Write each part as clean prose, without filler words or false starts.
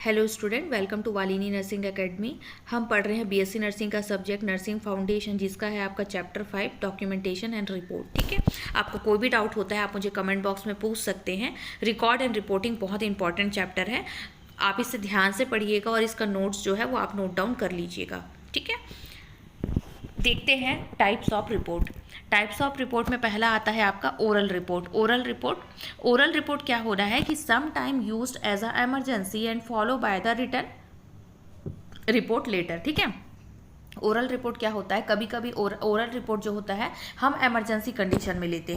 Hello student, welcome to Valini nursing academy. हम पढ़ रहे हैं बीएससी नर्सिंग का सब्जेक्ट नर्सिंग फाउंडेशन, जिसका है आपका चैप्टर 5 डॉक्यूमेंटेशन एंड रिपोर्ट। ठीक है, आपको कोई भी डाउट होता है आप मुझे कमेंट बॉक्स में पूछ सकते हैं। रिकॉर्ड एंड रिपोर्टिंग बहुत इंपॉर्टेंट चैप्टर है, आप इसे ध्यान से पढ़िएगा और इसका नोट्स जो है वो आप नोट डाउन कर लीजिएगा। ठीक है, देखते हैं types of report. Types of report में पहला आता है आपका ओरल रिपोर्ट। ओरल रिपोर्ट क्या हो रहा है कि some time used as a emergency and follow by the return report letter. ठीक है, ओरल रिपोर्ट क्या होता है, कभी कभी ओरल रिपोर्ट जो होता है हम इमरजेंसी कंडीशन में लेते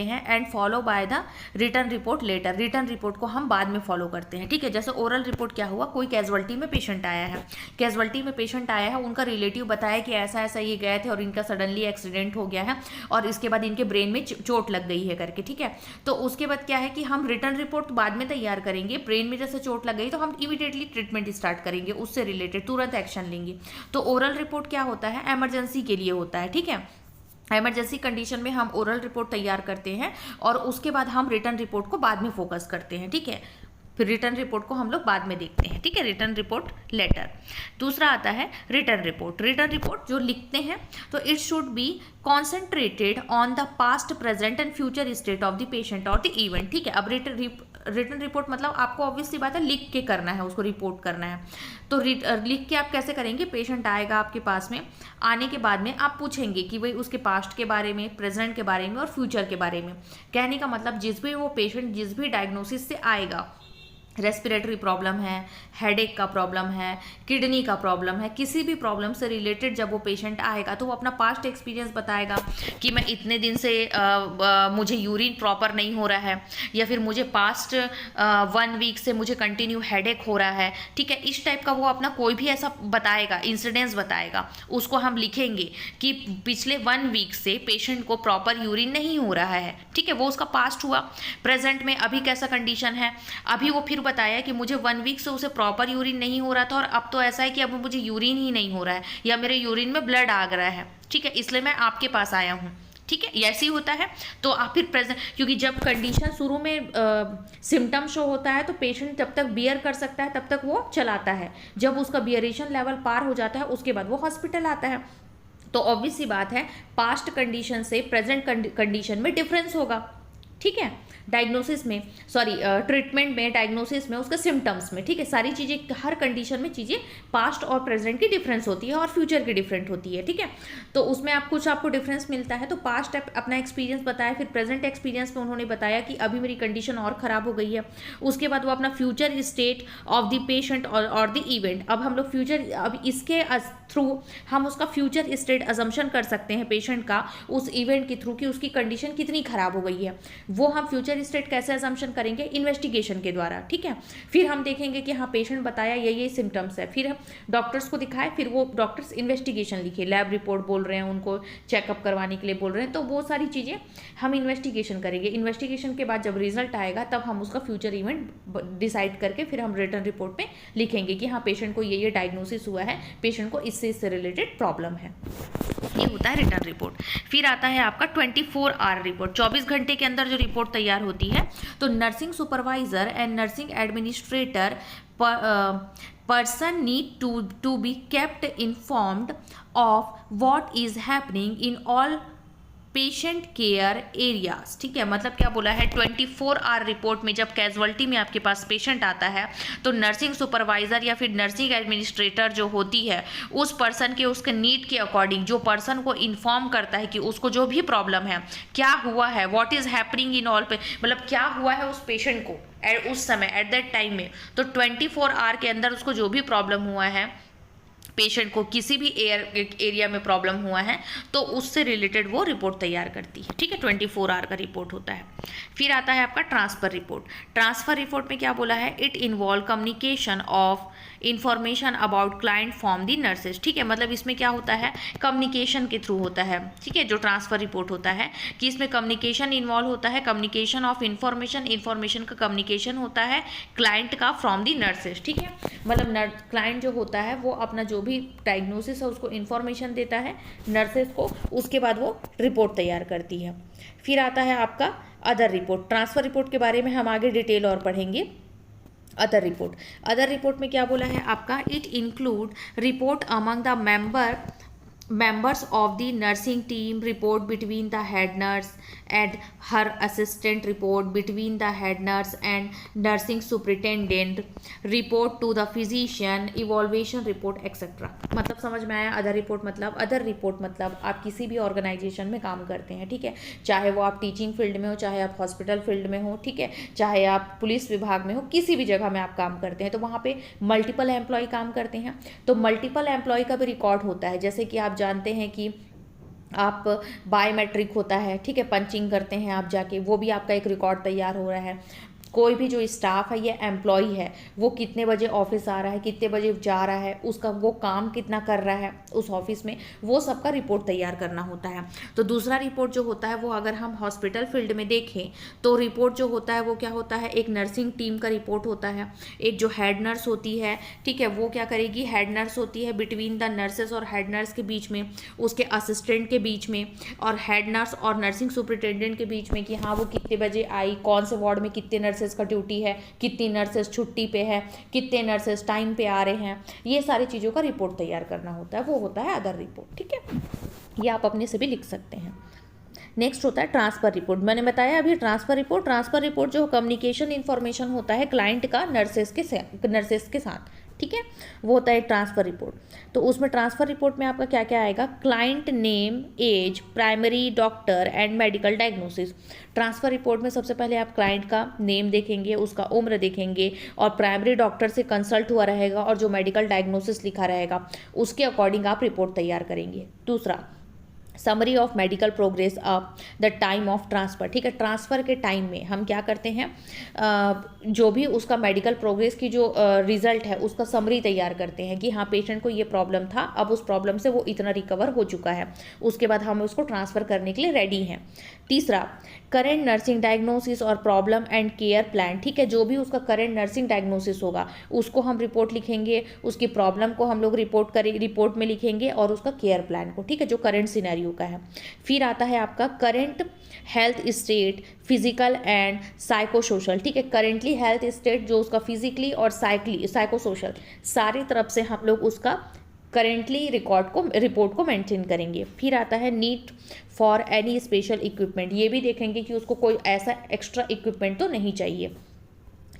हैं and follow by the return report letter. Return report को हम बाद में फॉलो करते हैं। ठीक है, जैसे ओरल रिपोर्ट क्या हुआ, कोई कैजुअल्टी में पेशेंट आया है, उनका रिलेटिव बताया कि ऐसा ऐसा ये गए थे और इनका सडनली एक्सीडेंट हो गया है और इसके बाद इनके ब्रेन में चोट लग गई है करके। ठीक है, तो उसके बाद क्या है कि हम रिटर्न रिपोर्ट बाद में तैयार करेंगे। ब्रेन में जैसे चोट लग गई तो हम इमीडिएटली ट्रीटमेंट स्टार्ट करेंगे, उससे रिलेटेड तुरंत एक्शन लेंगे। तो ओरल रिपोर्ट क्या होता है, इमरजेंसी के लिए होता है। ठीक है, इमरजेंसी कंडीशन में हम ओरल रिपोर्ट तैयार करते हैं और उसके बाद हम रिटर्न रिपोर्ट को बाद में फोकस करते हैं। ठीक है, फिर रिटर्न रिपोर्ट को हम लोग बाद में देखते हैं। ठीक है, रिटर्न रिपोर्ट लेटर। दूसरा आता है रिटर्न रिपोर्ट जो लिखते हैं तो it should be concentrated on the past, present and future state of the patient और द इवेंट। ठीक है, अब रिटर्न रिपोर्ट मतलब आपको ऑब्वियसली बात है लिख के करना है, उसको रिपोर्ट करना है। तो लिख के आप कैसे करेंगे, पेशेंट आएगा आपके पास में, आने के बाद में आप पूछेंगे कि भाई उसके पास्ट के बारे में, प्रेजेंट के बारे में और फ्यूचर के बारे में। कहने का मतलब जिस भी वो पेशेंट जिस भी डायग्नोसिस से आएगा, रेस्पिरेटरी प्रॉब्लम है, हेडेक का प्रॉब्लम है, किडनी का प्रॉब्लम है, किसी भी प्रॉब्लम से रिलेटेड जब वो पेशेंट आएगा तो वो अपना पास्ट एक्सपीरियंस बताएगा कि मैं इतने दिन से मुझे यूरिन प्रॉपर नहीं हो रहा है, या फिर मुझे पास्ट 1 वीक से मुझे कंटिन्यू हेडेक हो रहा है। ठीक है, इस टाइप का वो अपना कोई भी ऐसा बताएगा, इंसिडेंस बताएगा, उसको हम लिखेंगे कि पिछले 1 वीक से पेशेंट को प्रॉपर यूरिन नहीं हो रहा है। ठीक है, वो उसका पास्ट हुआ। प्रेजेंट में अभी कैसा कंडीशन है, अभी वो फिर बताया कि मुझे 1 वीक से उसे प्रॉपर यूरिन नहीं हो रहा था और अब तो ऐसा है कि अब मुझे यूरिन ही नहीं हो रहा है या मेरे यूरिन में ब्लड आ रहा है। ठीक है, इसलिए मैं आपके पास आया हूँ। ठीक है, ऐसे ही होता है। तो आप फिर प्रेजेंट, क्योंकि जब कंडीशन शुरू में सिम्टम शो होता है तो पेशेंट जब तक बियर कर सकता है तब तक वो चलाता है। जब उसका बियरेशन लेवल पार हो जाता है उसके बाद वो हॉस्पिटल आता है। तो ऑब्वियस सी बात है पास्ट कंडीशन से प्रेजेंट कंडीशन में डिफरेंस होगा। ठीक है, डायग्नोसिस में, सॉरी ट्रीटमेंट में, डायग्नोसिस में, उसके सिम्टम्स में। ठीक है, सारी चीज़ें, हर कंडीशन में चीज़ें पास्ट और प्रेजेंट की डिफरेंस होती है और फ्यूचर की डिफरेंट होती है। ठीक है, तो उसमें आपको डिफरेंस मिलता है। तो पास्ट अपना एक्सपीरियंस बताया, फिर प्रेजेंट एक्सपीरियंस में उन्होंने बताया कि अभी मेरी कंडीशन और ख़राब हो गई है। उसके बाद वो अपना future state of the patient और द इवेंट, अब हम लोग फ्यूचर, अब इसके थ्रू हम उसका फ्यूचर स्टेट अजम्पशन कर सकते हैं पेशेंट का उस इवेंट के थ्रू कि उसकी कंडीशन कितनी ख़राब हो गई है। वो हम फ्यूचर स्टेट कैसे अजम्पशन करेंगे, इन्वेस्टिगेशन के द्वारा। ठीक है, फिर हम देखेंगे कि हाँ पेशेंट बताया ये सिम्टम्स है, फिर हम डॉक्टर्स को दिखाए, फिर वो डॉक्टर्स इन्वेस्टिगेशन लिखे, लैब रिपोर्ट बोल रहे हैं, उनको चेकअप करवाने के लिए बोल रहे हैं, तो वो सारी चीज़ें हम इन्वेस्टिगेशन करेंगे। इन्वेस्टिगेशन के बाद जब रिजल्ट आएगा तब हम उसका फ्यूचर इवेंट डिसाइड करके फिर हम रिटर्न रिपोर्ट में लिखेंगे कि हाँ पेशेंट को ये डायग्नोसिस हुआ है, पेशेंट को इससे रिलेटेड प्रॉब्लम है। ये होता है रिटर्न रिपोर्ट। फिर आता है आपका 24 आवर रिपोर्ट, 24 घंटे के अंदर जो रिपोर्ट तैयार होती है। तो nursing supervisor and nursing administrator person need to be kept informed of what is happening in all patient care areas. ठीक है, मतलब क्या बोला है, 24 आवर रिपोर्ट में जब कैजुअल्टी में आपके पास पेशेंट आता है तो नर्सिंग सुपरवाइजर या फिर नर्सिंग एडमिनिस्ट्रेटर जो होती है उस पर्सन के, उसके नीड के अकॉर्डिंग जो पर्सन को इन्फॉर्म करता है कि उसको जो भी प्रॉब्लम है, क्या हुआ है, what is happening in all, मतलब क्या हुआ है उस पेशेंट को उस समय, एट दैट टाइम में। तो 24 आवर के अंदर उसको जो भी प्रॉब्लम हुआ है, पेशेंट को किसी भी एरिया में प्रॉब्लम हुआ है तो उससे रिलेटेड वो रिपोर्ट तैयार करती है। ठीक है, 24 आवर का रिपोर्ट होता है। फिर आता है आपका ट्रांसफ़र रिपोर्ट। ट्रांसफ़र रिपोर्ट में क्या बोला है, it involve communication of information about client from the nurses. ठीक है, मतलब इसमें क्या होता है, कम्युनिकेशन के थ्रू होता है। ठीक है, जो ट्रांसफ़र रिपोर्ट होता है कि इसमें कम्युनिकेशन इन्वॉल्व होता है, कम्युनिकेशन ऑफ इंफॉर्मेशन का कम्युनिकेशन होता है क्लाइंट का फ्रॉम दी नर्सेज। ठीक है, मतलब क्लाइंट जो होता है वो अपना जो भी डायग्नोसिस है उसको इन्फॉर्मेशन देता है नर्सेज को, उसके बाद वो रिपोर्ट तैयार करती है। फिर आता है आपका अदर रिपोर्ट। ट्रांसफ़र रिपोर्ट के बारे में हम आगे डिटेल और पढ़ेंगे। अदर रिपोर्ट में क्या बोला है आपका, it include report among the members of the nursing team, report between the head nurse and her assistant, report between the head nurse and nursing superintendent, report to the physician, evaluation report etc. मतलब समझ में आया। Other report मतलब आप किसी भी organisation में काम करते हैं, ठीक है, चाहे वो आप टीचिंग फील्ड में हो, चाहे आप हॉस्पिटल फील्ड में हो, ठीक है, चाहे आप पुलिस विभाग में हो, किसी भी जगह में आप काम करते हैं तो वहाँ पे मल्टीपल एम्प्लॉय काम करते हैं, तो मल्टीपल एम्प्लॉय का भी रिकॉर्ड होता है। जैसे कि आप जानते हैं कि आप बायोमेट्रिक होता है, ठीक है, पंचिंग करते हैं आप जाके, वो भी आपका एक रिकॉर्ड तैयार हो रहा है। कोई भी जो स्टाफ है या एम्प्लॉई है वो कितने बजे ऑफिस आ रहा है, कितने बजे जा रहा है, उसका वो काम कितना कर रहा है उस ऑफिस में, वो सबका रिपोर्ट तैयार करना होता है। तो दूसरा रिपोर्ट जो होता है वो अगर हम हॉस्पिटल फील्ड में देखें तो रिपोर्ट जो होता है वो क्या होता है, एक नर्सिंग टीम का रिपोर्ट होता है। एक जो हेड नर्स होती है, ठीक है, वो क्या करेगी, हेड नर्स होती है, बिटवीन द नर्सेस और हेड नर्स के बीच में, उसके असिस्टेंट के बीच में और हेड नर्स और नर्सिंग सुपरिटेंडेंट के बीच में कि हाँ वो कितने बजे आई, कौन से वार्ड में कितने नर्सेस का ड्यूटी है, कितनी नर्सेस छुट्टी पे है, कितने नर्सेस टाइम पे आ रहे हैं, ये सारी चीज़ों का रिपोर्ट तैयार करना होता है, वो होता है अदर रिपोर्ट, ठीक है, ये आप अपने से भी लिख सकते हैं। नेक्स्ट होता है ट्रांसफ़र रिपोर्ट। मैंने बताया अभी ट्रांसफ़र रिपोर्ट जो कम्युनिकेशन इन्फॉर्मेशन होता है क्लाइंट का नर्सेस के साथ, ठीक है, वो होता है ट्रांसफ़र रिपोर्ट। तो उसमें ट्रांसफ़र रिपोर्ट में आपका क्या क्या आएगा, client name, age, primary doctor and medical diagnosis. Transfer report में सबसे पहले आप क्लाइंट का नेम देखेंगे, उसका उम्र देखेंगे और प्राइमरी डॉक्टर से कंसल्ट हुआ रहेगा और जो मेडिकल डायग्नोसिस लिखा रहेगा उसके अकॉर्डिंग आप रिपोर्ट तैयार करेंगे। दूसरा, summary of medical progress the time of transfer, ठीक है, ट्रांसफ़र के टाइम में हम क्या करते हैं, जो भी उसका मेडिकल प्रोग्रेस की जो रिजल्ट है उसका समरी तैयार करते हैं कि हाँ पेशेंट को ये प्रॉब्लम था, अब उस प्रॉब्लम से वो इतना रिकवर हो चुका है, उसके बाद हम उसको ट्रांसफ़र करने के लिए रेडी हैं। तीसरा, करेंट नर्सिंग डायग्नोसिस और प्रॉब्लम एंड केयर प्लान, ठीक है, जो भी उसका करेंट नर्सिंग डायग्नोसिस होगा उसको हम रिपोर्ट लिखेंगे, उसकी प्रॉब्लम को हम लोग रिपोर्ट में लिखेंगे और उसका केयर प्लान को, ठीक है, जो करेंट सिनेरियो का है। फिर आता है आपका current health state, physical and psychosocial, ठीक है, करेंटली हेल्थ स्टेट जो उसका फिजिकली और साइकोसोशल सारी तरफ से हम लोग उसका करेंटली रिपोर्ट को मेंटेन करेंगे। फिर आता है need for any special equipment, ये भी देखेंगे कि उसको कोई ऐसा एक्स्ट्रा इक्विपमेंट तो नहीं चाहिए,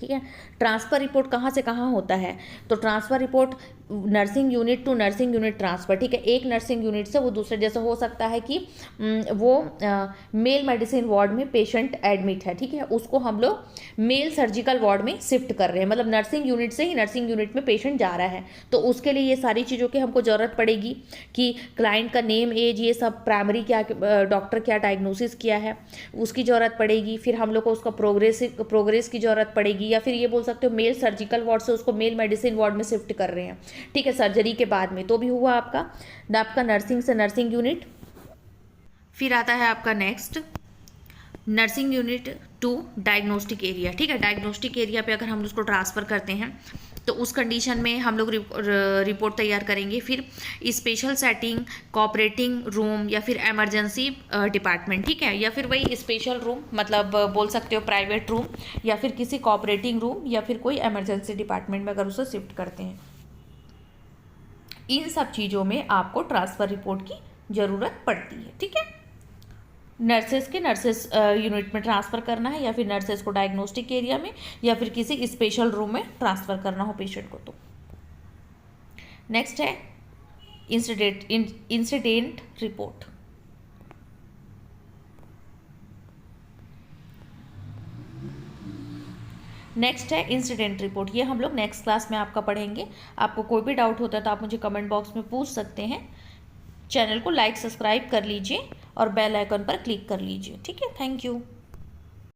ठीक है। ट्रांसफ़र रिपोर्ट कहाँ से कहाँ होता है, तो transfer report nursing unit to nursing unit transfer, ठीक है, एक नर्सिंग यूनिट से वो दूसरे, जैसे हो सकता है कि वो मेल मेडिसिन वार्ड में पेशेंट एडमिट है, ठीक है, उसको हम लोग मेल सर्जिकल वार्ड में शिफ्ट कर रहे हैं, मतलब नर्सिंग यूनिट से ही नर्सिंग यूनिट में पेशेंट जा रहा है, तो उसके लिए ये सारी चीज़ों की हमको ज़रूरत पड़ेगी कि क्लाइंट का नेम, एज, ये सब, प्राइमरी क्या डॉक्टर क्या डायग्नोसिस किया है उसकी ज़रूरत पड़ेगी। फिर हम लोग को उसका प्रोग्रेस की ज़रूरत पड़ेगी, या फिर ये बोल सकते हो मेल सर्जिकल वार्ड से उसको मेल मेडिसिन वार्ड में शिफ्ट कर रहे हैं, ठीक है, सर्जरी के बाद में, तो भी हुआ आपका नर्सिंग से नर्सिंग यूनिट। फिर आता है आपका next nursing unit to diagnostic area, ठीक है, डायग्नोस्टिक एरिया पे अगर हम उसको ट्रांसफ़र करते हैं तो उस कंडीशन में हम लोग रिपोर्ट तैयार करेंगे। फिर स्पेशल सेटिंग, कोऑपरेटिंग रूम या फिर इमरजेंसी डिपार्टमेंट, ठीक है, या फिर वही स्पेशल रूम, मतलब बोल सकते हो प्राइवेट रूम, या फिर किसी कोऑपरेटिंग रूम या फिर कोई इमरजेंसी डिपार्टमेंट में अगर उसे शिफ्ट करते हैं। इन सब चीज़ों में आपको ट्रांसफ़र रिपोर्ट की ज़रूरत पड़ती है, ठीक है। नर्सेस यूनिट में ट्रांसफ़र करना है, या फिर नर्सेस को डायग्नोस्टिक एरिया में, या फिर किसी स्पेशल रूम में ट्रांसफ़र करना हो पेशेंट को। तो नेक्स्ट है इंसिडेंट रिपोर्ट। नेक्स्ट है इंसिडेंट रिपोर्ट, ये हम लोग नेक्स्ट क्लास में आपका पढ़ेंगे। आपको कोई भी डाउट होता है तो आप मुझे कमेंट बॉक्स में पूछ सकते हैं। चैनल को लाइक सब्सक्राइब कर लीजिए और बेल आइकन पर क्लिक कर लीजिए, ठीक है। Thank you.